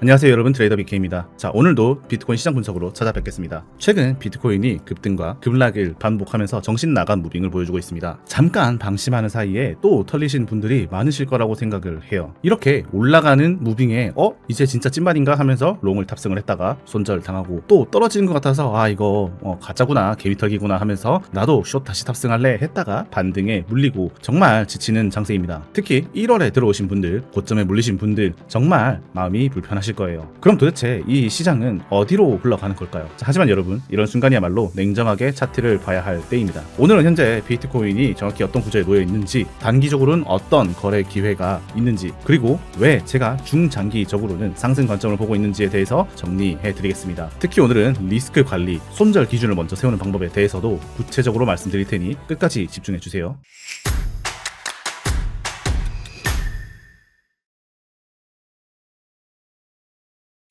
안녕하세요 여러분, 트레이더 BK입니다. 자, 오늘도 비트코인 시장 분석으로 찾아뵙겠습니다. 최근 비트코인이 급등과 급락을 반복하면서 정신 나간 무빙을 보여주고 있습니다. 잠깐 방심하는 사이에 또 털리신 분들이 많으실 거라고 생각을 해요. 이렇게 올라가는 무빙에 이제 진짜 찐말인가 하면서 롱을 탑승을 했다가 손절 당하고 또 떨어지는 것 같아서 이거 가짜구나, 개미털기구나 하면서 나도 숏 다시 탑승할래 했다가 반등에 물리고 정말 지치는 장세입니다. 특히 1월에 들어오신 분들, 고점에 물리신 분들 정말 마음이 불편하실 거예요. 그럼 도대체 이 시장은 어디로 흘러가는 걸까요? 자, 하지만 여러분, 이런 순간이야말로 냉정하게 차트를 봐야 할 때입니다. 오늘은 현재 비트코인이 정확히 어떤 구조에 놓여 있는지, 단기적으로는 어떤 거래 기회가 있는지, 그리고 왜 제가 중장기적으로는 상승 관점을 보고 있는지에 대해서 정리해 드리겠습니다. 특히 오늘은 리스크 관리, 손절 기준을 먼저 세우는 방법에 대해서도 구체적으로 말씀드릴 테니 끝까지 집중해 주세요.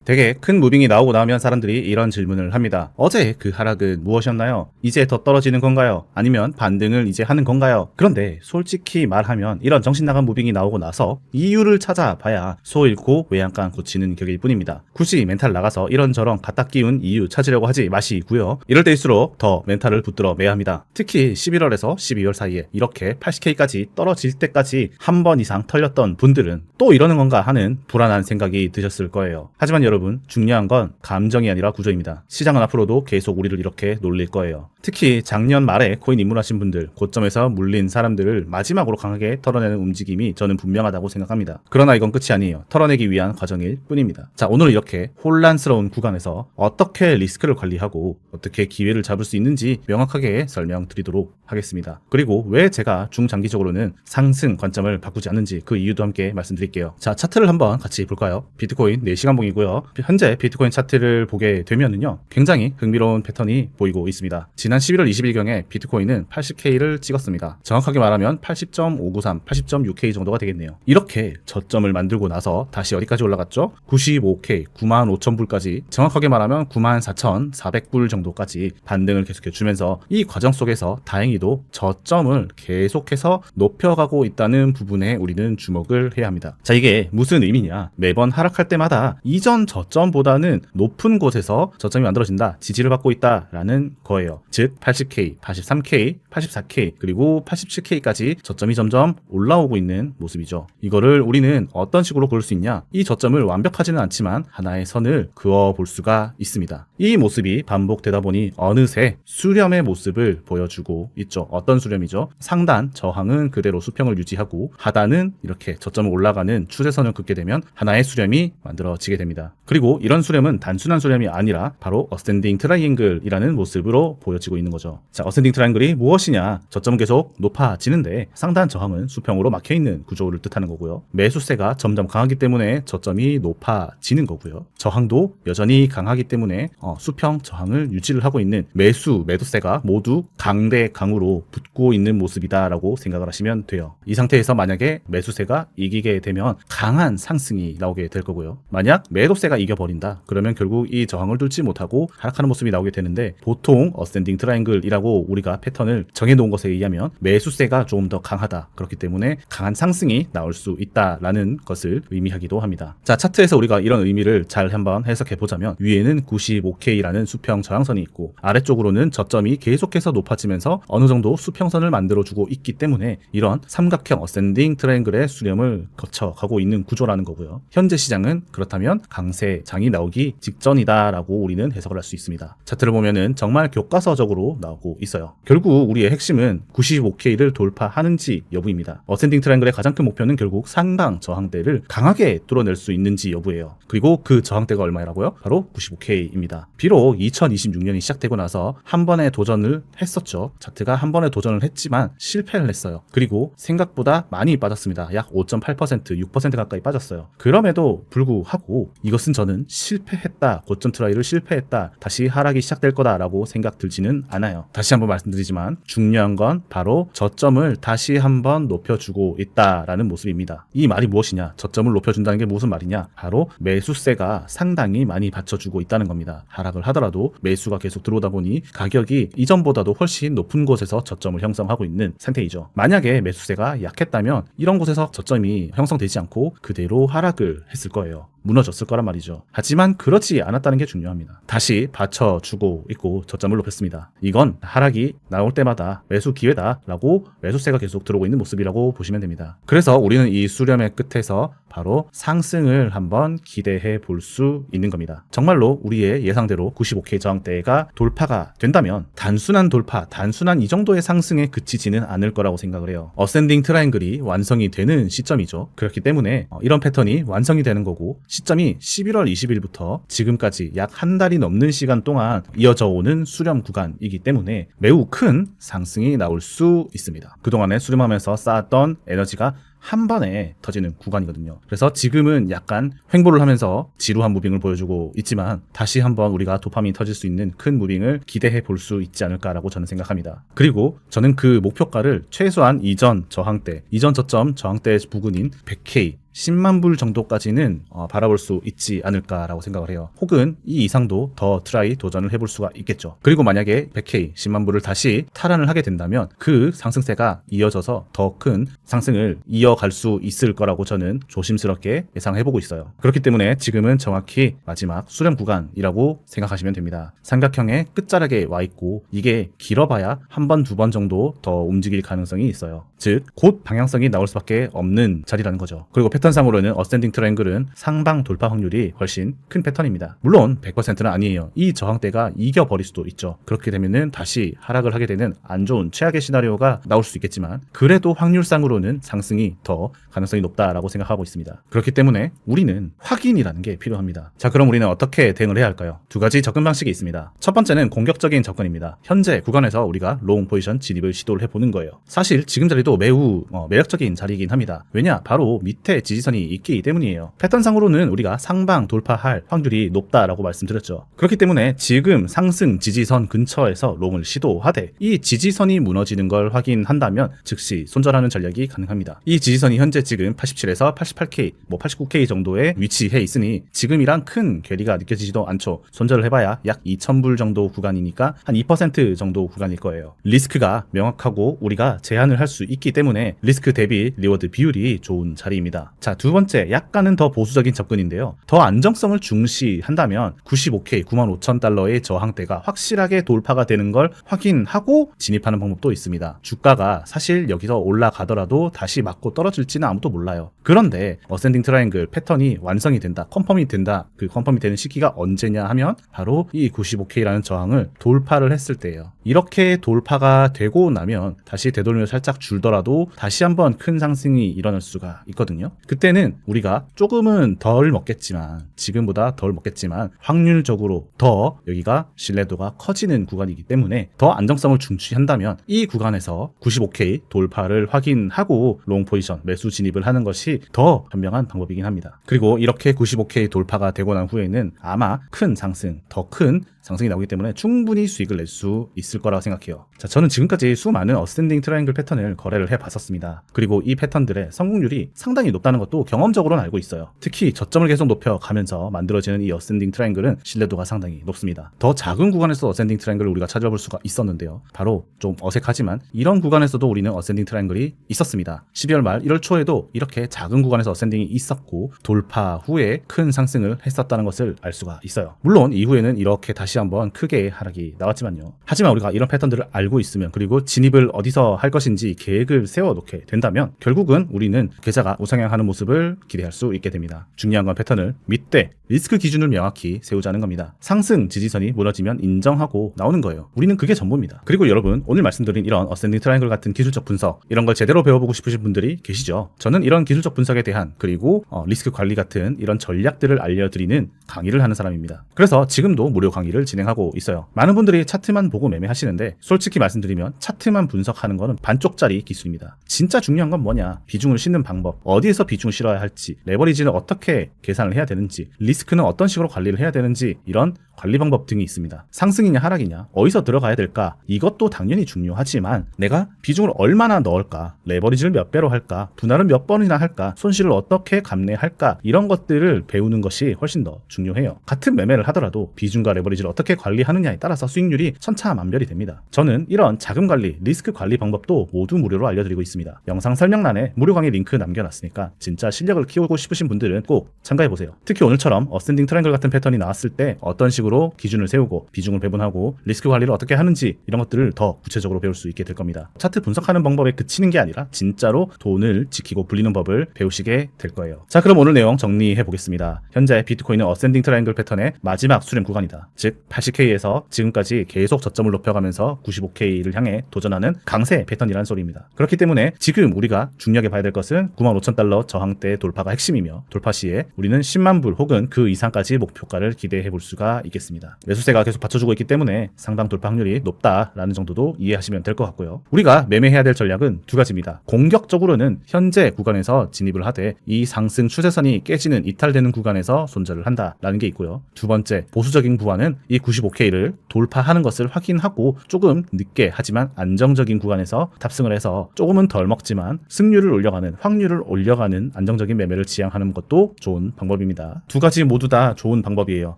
되게 큰 무빙이 나오고 나면 사람들이 이런 질문을 합니다. 어제 그 하락은 무엇이었나요? 이제 더 떨어지는 건가요? 아니면 반등을 이제 하는 건가요? 그런데 솔직히 말하면 이런 정신나간 무빙이 나오고 나서 이유를 찾아봐야 소 잃고 외양간 고치는 격일 뿐입니다. 굳이 멘탈 나가서 이런저런 갖다 끼운 이유 찾으려고 하지 마시고요. 이럴 때일수록 더 멘탈을 붙들어 매야 합니다. 특히 11월에서 12월 사이에 이렇게 80K까지 떨어질 때까지 한 번 이상 털렸던 분들은 또 이러는 건가 하는 불안한 생각이 드셨을 거예요. 하지만 여러분, 중요한 건 감정이 아니라 구조입니다. 시장은 앞으로도 계속 우리를 이렇게 놀릴 거예요. 특히 작년 말에 코인 입문하신 분들, 고점에서 물린 사람들을 마지막으로 강하게 털어내는 움직임이 저는 분명하다고 생각합니다. 그러나 이건 끝이 아니에요. 털어내기 위한 과정일 뿐입니다. 자, 오늘 이렇게 혼란스러운 구간에서 어떻게 리스크를 관리하고 어떻게 기회를 잡을 수 있는지 명확하게 설명드리도록 하겠습니다. 그리고 왜 제가 중장기적으로는 상승 관점을 바꾸지 않는지 그 이유도 함께 말씀드릴게요. 자, 차트를 한번 같이 볼까요? 비트코인 4시간 봉이고요. 현재 비트코인 차트를 보게 되면은요, 굉장히 흥미로운 패턴이 보이고 있습니다. 지난 11월 20일경에 비트코인은 80K를 찍었습니다. 정확하게 말하면 80.593, 80.6K 정도가 되겠네요. 이렇게 저점을 만들고 나서 다시 어디까지 올라갔죠? 95K, 95,000불까지, 정확하게 말하면 94,400불 정도까지 반등을 계속해 주면서 이 과정 속에서 다행히도 저점을 계속해서 높여가고 있다는 부분에 우리는 주목을 해야 합니다. 자, 이게 무슨 의미냐? 매번 하락할 때마다 이전 저점보다는 높은 곳에서 저점이 만들어진다, 지지를 받고 있다라는 거예요. 즉 80K, 83K, 84K, 그리고 87K까지 저점이 점점 올라오고 있는 모습이죠. 이거를 우리는 어떤 식으로 볼 수 있냐? 이 저점을 완벽하지는 않지만 하나의 선을 그어볼 수가 있습니다. 이 모습이 반복되다 보니 어느새 수렴의 모습을 보여주고 있죠. 어떤 수렴이죠? 상단 저항은 그대로 수평을 유지하고 하단은 이렇게 저점을 올라가는 추세선을 긋게 되면 하나의 수렴이 만들어지게 됩니다. 그리고 이런 수렴은 단순한 수렴이 아니라 바로 어센딩 트라이앵글이라는 모습으로 보여지고 있는 거죠. 자, 어센딩 트라이앵글이 무엇이냐? 저점은 계속 높아지는데 상단 저항은 수평으로 막혀있는 구조를 뜻하는 거고요. 매수세가 점점 강하기 때문에 저점이 높아지는 거고요. 저항도 여전히 강하기 때문에 수평 저항을 유지를 하고 있는 매도세가 모두 강대 강으로 붙고 있는 모습이다라고 생각을 하시면 돼요. 이 상태에서 만약에 매수세가 이기게 되면 강한 상승이 나오게 될 거고요. 만약 매도세가 이겨버린다, 그러면 결국 이 저항을 뚫지 못하고 하락하는 모습이 나오게 되는데, 보통 어센딩 트라이앵글이라고 우리가 패턴을 정해놓은 것에 의하면 매수세가 조금 더 강하다, 그렇기 때문에 강한 상승이 나올 수 있다라는 것을 의미하기도 합니다. 자, 차트에서 우리가 이런 의미를 잘 한번 해석해 보자면, 위에는 95K라는 수평 저항선이 있고 아래쪽으로는 저점이 계속해서 높아지면서 어느 정도 수평선을 만들어주고 있기 때문에 이런 삼각형 어센딩 트라이앵글의 수렴을 거쳐가고 있는 구조라는 거고요. 현재 시장은 그렇다면 강세장이 나오기 직전이다라고 우리는 해석을 할 수 있습니다. 차트를 보면은 정말 교과서적으로 나오고 있어요. 결국 우리의 핵심은 95K를 돌파하는지 여부입니다. 어센딩 트라이앵글의 가장 큰 목표는 결국 상당 저항대를 강하게 뚫어낼 수 있는지 여부예요. 그리고 그 저항대가 얼마라고요? 바로 95K입니다. 비록 2026년이 시작되고 나서 한 번의 도전을 했었죠. 차트가 한 번의 도전을 했지만 실패를 했어요. 그리고 생각보다 많이 빠졌습니다. 약 5.8%, 6% 가까이 빠졌어요. 그럼에도 불구하고 이것은 저는 실패했다, 고점 트라이를 실패했다, 다시 하락이 시작될 거다라고 생각 들지는 않아요. 다시 한번 말씀드리지만 중요한 건 바로 저점을 다시 한번 높여주고 있다라는 모습입니다. 이 말이 무엇이냐? 저점을 높여준다는 게 무슨 말이냐? 바로 매수세가 상당히 많이 받쳐주고 있다는 겁니다. 하락을 하더라도 매수가 계속 들어오다 보니 가격이 이전보다도 훨씬 높은 곳에서 저점을 형성하고 있는 상태이죠. 만약에 매수세가 약했다면 이런 곳에서 저점이 형성되지 않고 그대로 하락을 했을 거예요. 무너졌을 거란 말이죠. 말이죠. 하지만 그렇지 않았다는 게 중요합니다. 다시 받쳐주고 있고 저점을 높였습니다. 이건 하락이 나올 때마다 매수 기회다라고 매수세가 계속 들어오고 있는 모습이라고 보시면 됩니다. 그래서 우리는 이 수렴의 끝에서 바로 상승을 한번 기대해 볼 수 있는 겁니다. 정말로 우리의 예상대로 95K 저항대가 돌파가 된다면 단순한 돌파, 단순한 이 정도의 상승에 그치지는 않을 거라고 생각을 해요. 어센딩 트라이앵글이 완성이 되는 시점이죠. 그렇기 때문에 이런 패턴이 완성이 되는 거고, 시점이 11월 20일부터 지금까지 약 한 달이 넘는 시간 동안 이어져 오는 수렴 구간이기 때문에 매우 큰 상승이 나올 수 있습니다. 그동안에 수렴하면서 쌓았던 에너지가 한 번에 터지는 구간이거든요. 그래서 지금은 약간 횡보를 하면서 지루한 무빙을 보여주고 있지만 다시 한번 우리가 도파민이 터질 수 있는 큰 무빙을 기대해 볼 수 있지 않을까라고 저는 생각합니다. 그리고 저는 그 목표가를 최소한 이전 저항대, 이전 저점 저항대 부근인 100K 10만 불 정도까지는 바라볼 수 있지 않을까라고 생각을 해요. 혹은 이 이상도 더 트라이 도전을 해볼 수가 있겠죠. 그리고 만약에 100K 10만 불을 다시 탈환을 하게 된다면 그 상승세가 이어져서 더 큰 상승을 이어갈 수 있을 거라고 저는 조심스럽게 예상해보고 있어요. 그렇기 때문에 지금은 정확히 마지막 수렴 구간이라고 생각하시면 됩니다. 삼각형의 끝자락에 와 있고 이게 길어봐야 한 번, 두 번 정도 더 움직일 가능성이 있어요. 즉, 곧 방향성이 나올 수밖에 없는 자리라는 거죠. 그리고 패턴상으로는 어센딩 트라이앵글은 상방 돌파 확률이 훨씬 큰 패턴입니다. 물론 100%는 아니에요. 이 저항대가 이겨버릴 수도 있죠. 그렇게 되면은 다시 하락을 하게 되는 안 좋은 최악의 시나리오가 나올 수 있겠지만 그래도 확률상으로는 상승이 더 가능성이 높다라고 생각하고 있습니다. 그렇기 때문에 우리는 확인이라는 게 필요합니다. 자, 그럼 우리는 어떻게 대응을 해야 할까요? 두 가지 접근 방식이 있습니다. 첫 번째는 공격적인 접근입니다. 현재 구간에서 우리가 롱 포지션 진입을 시도를 해보는 거예요. 사실 지금 자리도 매우 매력적인 자리이긴 합니다. 왜냐? 바로 밑에 지지선이 있기 때문이에요. 패턴상으로는 우리가 상방 돌파할 확률이 높다라고 말씀드렸죠. 그렇기 때문에 지금 상승 지지선 근처에서 롱을 시도하되 이 지지선이 무너지는 걸 확인한다면 즉시 손절하는 전략이 가능합니다. 이 지지선이 현재 지금 87에서 88K, 89K 정도에 위치해 있으니 지금이랑 큰 괴리가 느껴지지도 않죠. 손절을 해봐야 약 2,000불 정도 구간이니까 한 2% 정도 구간일 거예요. 리스크가 명확하고 우리가 제한을 할 수 있기 때문에 리스크 대비 리워드 비율이 좋은 자리입니다. 자, 두 번째, 약간은 더 보수적인 접근인데요. 더 안정성을 중시한다면 95K, 95,000달러의 저항대가 확실하게 돌파가 되는 걸 확인하고 진입하는 방법도 있습니다. 주가가 사실 여기서 올라가더라도 다시 맞고 떨어질지는 아무도 몰라요. 그런데 어센딩 트라이앵글 패턴이 완성이 된다, 컨펌이 된다. 그 컨펌이 되는 시기가 언제냐 하면 바로 이 95K라는 저항을 돌파를 했을 때예요. 이렇게 돌파가 되고 나면 다시 되돌며 살짝 줄더라도 다시 한번 큰 상승이 일어날 수가 있거든요. 그때는 우리가 조금은 덜 먹겠지만, 지금보다 덜 먹겠지만 확률적으로 더 여기가 신뢰도가 커지는 구간이기 때문에 더 안정성을 중시한다면 이 구간에서 95K 돌파를 확인하고 롱 포지션 매수 진입을 하는 것이 더 현명한 방법이긴 합니다. 그리고 이렇게 95K 돌파가 되고 난 후에는 아마 큰 상승, 더 큰 상승이 나오기 때문에 충분히 수익을 낼 수 있을 거라고 생각해요. 자, 저는 지금까지 수많은 어센딩 트라이앵글 패턴을 거래를 해봤었습니다. 그리고 이 패턴들의 성공률이 상당히 높다는 것도 경험적으로는 알고 있어요. 특히 저점을 계속 높여가면서 만들어지는 이 어센딩 트라이앵글은 신뢰도가 상당히 높습니다. 더 작은 구간에서 어센딩 트라이앵글을 우리가 찾아볼 수가 있었는데요. 바로 좀 어색하지만 이런 구간에서도 우리는 어센딩 트라이앵글이 있었습니다. 12월 말 1월 초에도 이렇게 작은 구간에서 어센딩이 있었고 돌파 후에 큰 상승을 했었다는 것을 알 수가 있어요. 물론 이후에는 이렇게 다시 한번 크게 하락이 나왔지만요. 하지만 우리가 이런 패턴들을 알고 있으면, 그리고 진입을 어디서 할 것인지 계획을 세워놓게 된다면 결국은 우리는 계좌가 우상향하는 모습을 기대할 수 있게 됩니다. 중요한 건 패턴을 밑대 리스크 기준을 명확히 세우자는 겁니다. 상승 지지선이 무너지면 인정하고 나오는 거예요. 우리는 그게 전부입니다. 그리고 여러분, 오늘 말씀드린 이런 어센딩 트라이앵글 같은 기술적 분석, 이런 걸 제대로 배워보고 싶으신 분들이 계시죠. 저는 이런 기술적 분석에 대한, 그리고 리스크 관리 같은 이런 전략들을 알려드리는 강의를 하는 사람입니다. 그래서 지금도 무료 강의를 진행하고 있어요. 많은 분들이 차트만 보고 매매하시는데 솔직히 말씀드리면 차트만 분석하는 거는 반쪽짜리 기술입니다. 진짜 중요한 건 뭐냐? 비중을 싣는 방법, 어디에서 비중을 실어야 할지, 레버리지는 어떻게 계산을 해야 되는지, 리스크는 어떤 식으로 관리를 해야 되는지, 이런 관리 방법 등이 있습니다. 상승이냐 하락이냐, 어디서 들어가야 될까, 이것도 당연히 중요하지만 내가 비중을 얼마나 넣을까, 레버리지를 몇 배로 할까, 할까, 분할은 몇 번이나 할까, 손실을 어떻게 감내할까, 이런 것들을 배우는 것이 훨씬 더 중요해요. 같은 매매를 하더라도 비중과 레버리지를 어떻게 관리하느냐에 따라서 수익률이 천차만별이 됩니다. 저는 이런 자금 관리, 리스크 관리 방법도 모두 무료로 알려드리고 있습니다. 영상 설명란에 무료 강의 링크 남겨놨으니까 진짜 실력을 키우고 싶으신 분들은 꼭 참가해보세요. 특히 오늘처럼 어센딩 트라이앵글 같은 패턴이 나왔을 때 어떤 식으로 기준을 세우고 비중을 배분하고 리스크 관리를 어떻게 하는지 이런 것들을 더 구체적으로 배울 수 있게 될 겁니다. 차트 분석하는 방법에 그치는 게 아니라 진짜로 돈을 지키고 불리는 법을 배우시게 될 거예요. 자, 그럼 오늘 내용 정리해 보겠습니다. 현재 비트코인은 어센딩 트라이앵글 패턴의 마지막 수렴 구간이다. 즉 80K에서 지금까지 계속 저점을 높여가면서 95K를 향해 도전하는 강세 패턴이라는 소리입니다. 그렇기 때문에 지금 우리가 중요하게 봐야 될 것은 95,000달러 저항대 돌파가 핵심이며 돌파 시에 우리는 10만 불 혹은 그 이상까지 목표가를 기대해 볼 수가 있겠습니다. 매수세가 계속 받쳐주고 있기 때문에 상방 돌파 확률이 높다라는 정도도 이해하시면 될 것 같고요. 우리가 매매해야 될 전략은 두 가지입니다. 공격적으로는 현재 구간에서 진입을 하되 이 상승 추세선이 깨지는 이탈되는 구간에서 손절을 한다라는 게 있고요. 두 번째, 보수적인 구간은 이 95K를 돌파하는 것을 확인하고 조금 늦게 하지만 안정적인 구간에서 탑승을 해서 조금은 덜 먹지만 승률을 올려가는, 확률을 올려가는 안정적인 매매를 지향하는 것도 좋은 방법입니다. 두 가지 모두 다 좋은 방법이에요.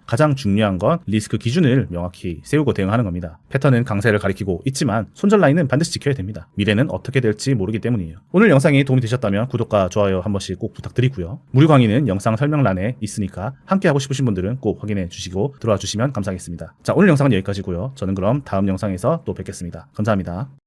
가장 중요한 건 리스크 기준을 명확히 세우고 대응하는 겁니다. 패턴은 강세를 가리키고 있지만 손절 라인은 반드시 지켜야 됩니다. 미래는 어떻게 될지 모르기 때문이에요. 오늘 영상이 도움이 되셨다면 구독과 좋아요 한 번씩 꼭 부탁드리고요. 무료 강의는 영상 설명란에 있으니까 함께 하고 싶으신 분들은 꼭 확인해 주시고 들어와 주시면 감사하겠습니다. 자, 오늘 영상은 여기까지고요. 저는 그럼 다음 영상에서 또 뵙겠습니다. 감사합니다.